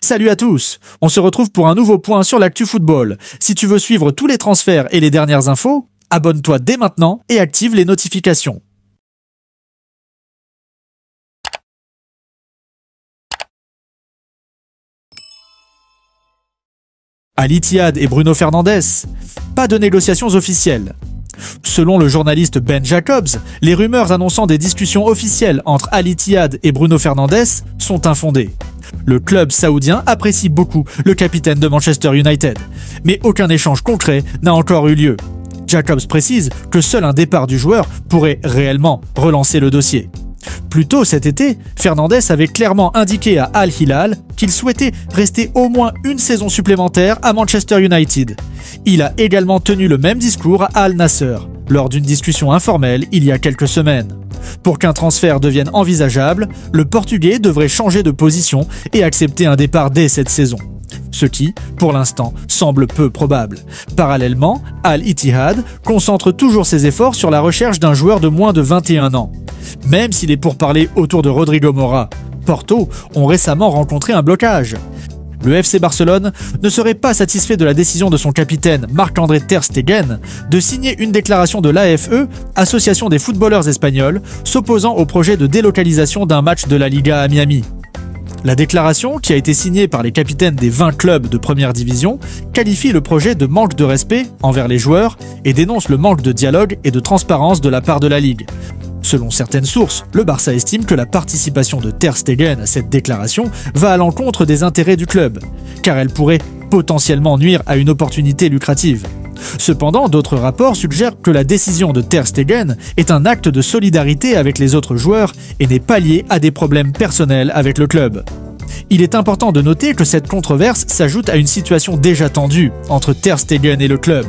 Salut à tous! On se retrouve pour un nouveau point sur l'actu football. Si tu veux suivre tous les transferts et les dernières infos, abonne-toi dès maintenant et active les notifications. Al-Ittihad et Bruno Fernandes, pas de négociations officielles. Selon le journaliste Ben Jacobs, les rumeurs annonçant des discussions officielles entre Al-Ittihad et Bruno Fernandes sont infondées. Le club saoudien apprécie beaucoup le capitaine de Manchester United, mais aucun échange concret n'a encore eu lieu. Jacobs précise que seul un départ du joueur pourrait réellement relancer le dossier. Plus tôt cet été, Fernandes avait clairement indiqué à Al Hilal qu'il souhaitait rester au moins une saison supplémentaire à Manchester United. Il a également tenu le même discours à Al Nasser, lors d'une discussion informelle il y a quelques semaines. Pour qu'un transfert devienne envisageable, le Portugais devrait changer de position et accepter un départ dès cette saison. Ce qui, pour l'instant, semble peu probable. Parallèlement, Al-Ittihad concentre toujours ses efforts sur la recherche d'un joueur de moins de 21 ans. Même si les pourparlers autour de Rodrigo Mora, Porto ont récemment rencontré un blocage. Le FC Barcelone ne serait pas satisfait de la décision de son capitaine Marc-André Ter Stegen de signer une déclaration de l'AFE, Association des footballeurs espagnols, s'opposant au projet de délocalisation d'un match de la Liga à Miami. La déclaration, qui a été signée par les capitaines des 20 clubs de première division, qualifie le projet de manque de respect envers les joueurs et dénonce le manque de dialogue et de transparence de la part de la Ligue. Selon certaines sources, le Barça estime que la participation de Ter Stegen à cette déclaration va à l'encontre des intérêts du club, car elle pourrait potentiellement nuire à une opportunité lucrative. Cependant, d'autres rapports suggèrent que la décision de Ter Stegen est un acte de solidarité avec les autres joueurs et n'est pas liée à des problèmes personnels avec le club. Il est important de noter que cette controverse s'ajoute à une situation déjà tendue entre Ter Stegen et le club,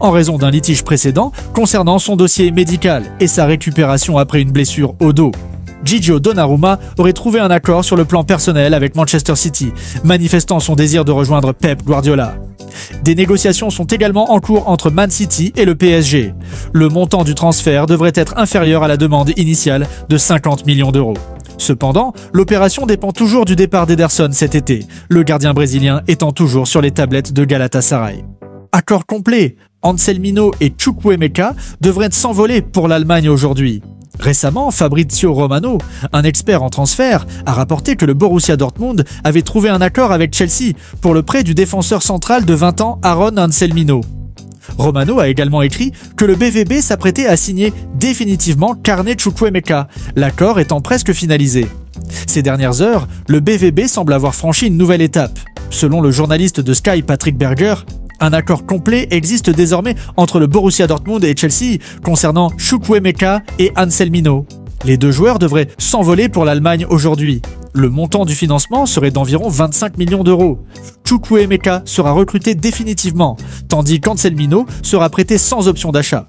en raison d'un litige précédent concernant son dossier médical et sa récupération après une blessure au dos. Gigio Donnarumma aurait trouvé un accord sur le plan personnel avec Manchester City, manifestant son désir de rejoindre Pep Guardiola. Des négociations sont également en cours entre Man City et le PSG. Le montant du transfert devrait être inférieur à la demande initiale de 50 millions d'euros. Cependant, l'opération dépend toujours du départ d'Ederson cet été, le gardien brésilien étant toujours sur les tablettes de Galatasaray. Accord complet, Anselmino et Chukwuemeka devraient s'envoler pour l'Allemagne aujourd'hui. Récemment, Fabrizio Romano, un expert en transfert, a rapporté que le Borussia Dortmund avait trouvé un accord avec Chelsea pour le prêt du défenseur central de 20 ans Aaron Anselmino. Romano a également écrit que le BVB s'apprêtait à signer définitivement Carnet Chukwuemeka, l'accord étant presque finalisé. Ces dernières heures, le BVB semble avoir franchi une nouvelle étape. Selon le journaliste de Sky Patrick Berger, un accord complet existe désormais entre le Borussia Dortmund et Chelsea concernant Chukwuemeka et Anselmino. Les deux joueurs devraient s'envoler pour l'Allemagne aujourd'hui. Le montant du financement serait d'environ 25 millions d'euros. Chukwuemeka sera recruté définitivement, tandis qu'Anselmino sera prêté sans option d'achat.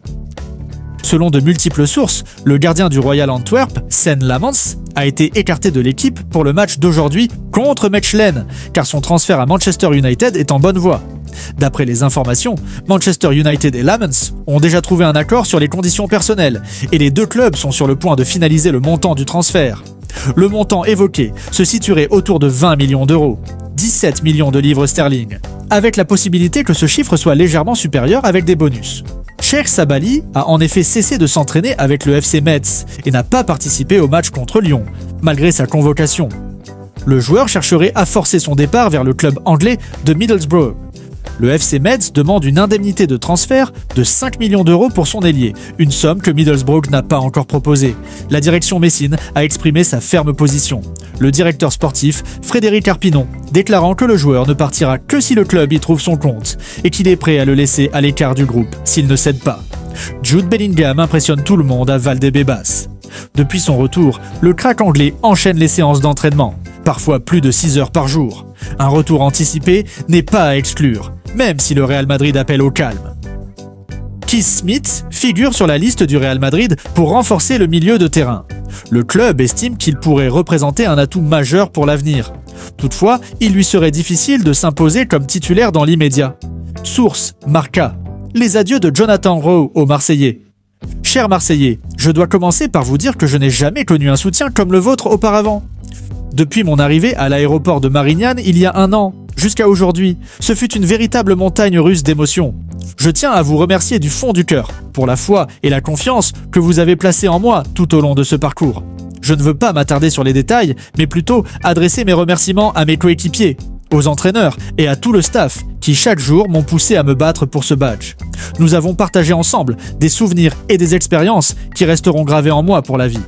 Selon de multiples sources, le gardien du Royal Antwerp, Sen Lammens, a été écarté de l'équipe pour le match d'aujourd'hui contre Mechelen, car son transfert à Manchester United est en bonne voie. D'après les informations, Manchester United et Lammens ont déjà trouvé un accord sur les conditions personnelles, et les deux clubs sont sur le point de finaliser le montant du transfert. Le montant évoqué se situerait autour de 20 millions d'euros, 17 millions de livres sterling, avec la possibilité que ce chiffre soit légèrement supérieur avec des bonus. Cheikh Sabali a en effet cessé de s'entraîner avec le FC Metz et n'a pas participé au match contre Lyon, malgré sa convocation. Le joueur chercherait à forcer son départ vers le club anglais de Middlesbrough. Le FC Metz demande une indemnité de transfert de 5 millions d'euros pour son ailier, une somme que Middlesbrough n'a pas encore proposée. La direction messine a exprimé sa ferme position. Le directeur sportif, Frédéric Arpinon, déclarant que le joueur ne partira que si le club y trouve son compte et qu'il est prêt à le laisser à l'écart du groupe s'il ne cède pas. Jude Bellingham impressionne tout le monde à Valdebebas. Depuis son retour, le crack anglais enchaîne les séances d'entraînement, parfois plus de 6 heures par jour. Un retour anticipé n'est pas à exclure, même si le Real Madrid appelle au calme. Keith Smith figure sur la liste du Real Madrid pour renforcer le milieu de terrain. Le club estime qu'il pourrait représenter un atout majeur pour l'avenir. Toutefois, il lui serait difficile de s'imposer comme titulaire dans l'immédiat. Source Marca. Les adieux de Jonathan Rowe aux Marseillais. Cher Marseillais, je dois commencer par vous dire que je n'ai jamais connu un soutien comme le vôtre auparavant. Depuis mon arrivée à l'aéroport de Marignane il y a 1 an, jusqu'à aujourd'hui, ce fut une véritable montagne russe d'émotions. Je tiens à vous remercier du fond du cœur pour la foi et la confiance que vous avez placée en moi tout au long de ce parcours. Je ne veux pas m'attarder sur les détails, mais plutôt adresser mes remerciements à mes coéquipiers, aux entraîneurs et à tout le staff qui chaque jour m'ont poussé à me battre pour ce badge. Nous avons partagé ensemble des souvenirs et des expériences qui resteront gravés en moi pour la vie.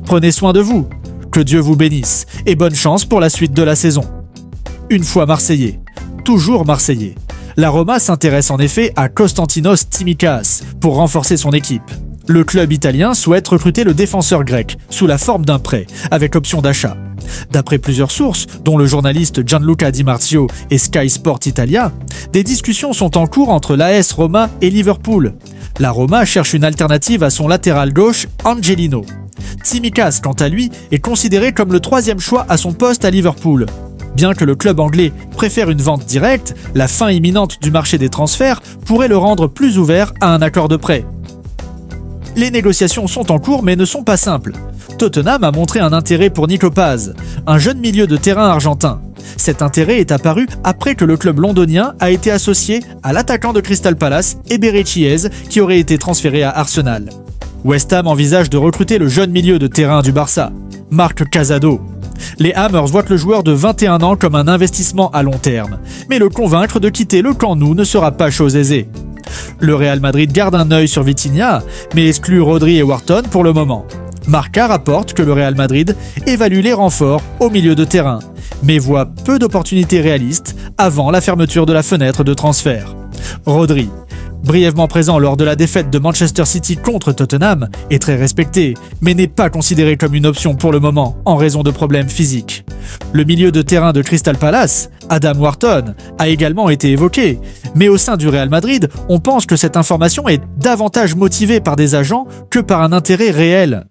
Prenez soin de vous, que Dieu vous bénisse et bonne chance pour la suite de la saison. Une fois Marseillais, toujours Marseillais. La Roma s'intéresse en effet à Konstantinos Tsimikas pour renforcer son équipe. Le club italien souhaite recruter le défenseur grec sous la forme d'un prêt, avec option d'achat. D'après plusieurs sources, dont le journaliste Gianluca Di Marzio et Sky Sport Italia, des discussions sont en cours entre l'AS Roma et Liverpool. La Roma cherche une alternative à son latéral gauche, Angelino. Tsimikas, quant à lui, est considéré comme le 3e choix à son poste à Liverpool. Bien que le club anglais préfère une vente directe, la fin imminente du marché des transferts pourrait le rendre plus ouvert à un accord de prêt. Les négociations sont en cours mais ne sont pas simples. Tottenham a montré un intérêt pour Nico Paz, un jeune milieu de terrain argentin. Cet intérêt est apparu après que le club londonien a été associé à l'attaquant de Crystal Palace, Eberechi Chiez, qui aurait été transféré à Arsenal. West Ham envisage de recruter le jeune milieu de terrain du Barça, Marc Casado. Les Hammers voient le joueur de 21 ans comme un investissement à long terme, mais le convaincre de quitter le camp nou ne sera pas chose aisée. Le Real Madrid garde un œil sur Vitinha, mais exclut Rodri et Wharton pour le moment. Marca rapporte que le Real Madrid évalue les renforts au milieu de terrain, mais voit peu d'opportunités réalistes avant la fermeture de la fenêtre de transfert. Rodri, brièvement présent lors de la défaite de Manchester City contre Tottenham, est très respecté, mais n'est pas considéré comme une option pour le moment en raison de problèmes physiques. Le milieu de terrain de Crystal Palace, Adam Wharton, a également été évoqué, mais au sein du Real Madrid, on pense que cette information est davantage motivée par des agents que par un intérêt réel.